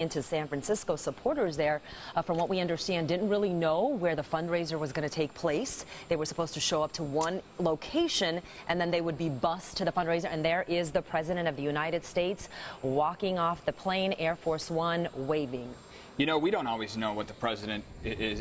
into San Francisco. Supporters there, from what we understand, didn't really know where the fundraiser was going to take place. They were supposed to show up to one location and then they would be bused to the fundraiser. And there is the President of the United States walking off the plane, Air Force One, waving. You know, we don't always know what the president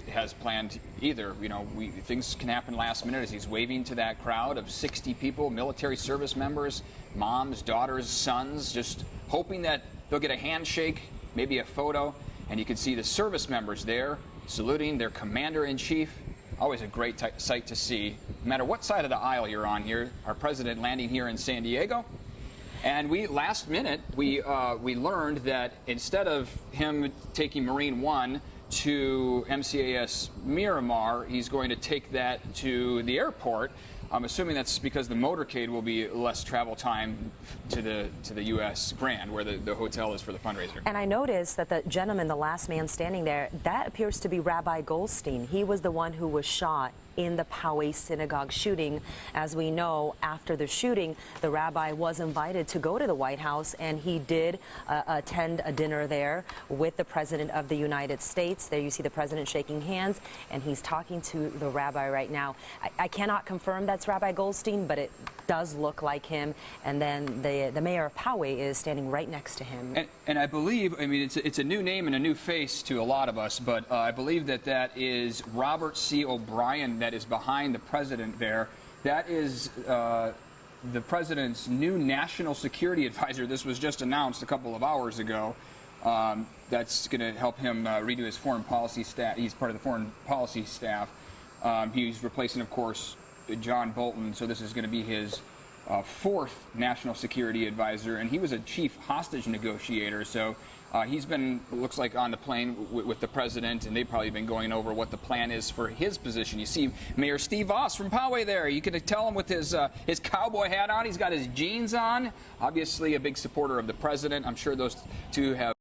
has planned either. You know, things can happen last minute as he's waving to that crowd of 60 people, military service members, moms, daughters, sons, just hoping that they'll get a handshake, maybe a photo, and you can see the service members there saluting their commander-in-chief. Always a great sight to see. No matter what side of the aisle you're on here, our president landing here in San Diego. And last minute, we learned that instead of him taking Marine One to MCAS Miramar, he's going to take that to the airport. I'm assuming that's because the motorcade will be less travel time to the U.S. Grand, where the hotel is for the fundraiser. And I noticed that the gentleman, the last man standing there, that appears to be Rabbi Goldstein. He was the one who was shot in the Poway synagogue shooting. As we know, after the shooting, the rabbi was invited to go to the White House, and he did attend a dinner there with the President of the United States. There you see the President shaking hands, and he's talking to the rabbi right now. I cannot confirm that's Rabbi Goldstein, but it does look like him. And then the mayor of Poway is standing right next to him. And I believe, I mean, it's a new name and a new face to a lot of us, but I believe that is Robert C. O'Brien that is behind the president there. That is the president's new national security advisor. This was just announced a couple of hours ago. That's going to help him redo his foreign policy staff. He's part of the foreign policy staff. He's replacing, of course, John Bolton, so this is going to be his fourth national security advisor, and he was a chief hostage negotiator, so he's been, looks like, on the plane with the president, and they've probably been going over what the plan is for his position. You see Mayor Steve Voss from Poway there. You can tell him with his cowboy hat on. He's got his jeans on. Obviously a big supporter of the president. I'm sure those two have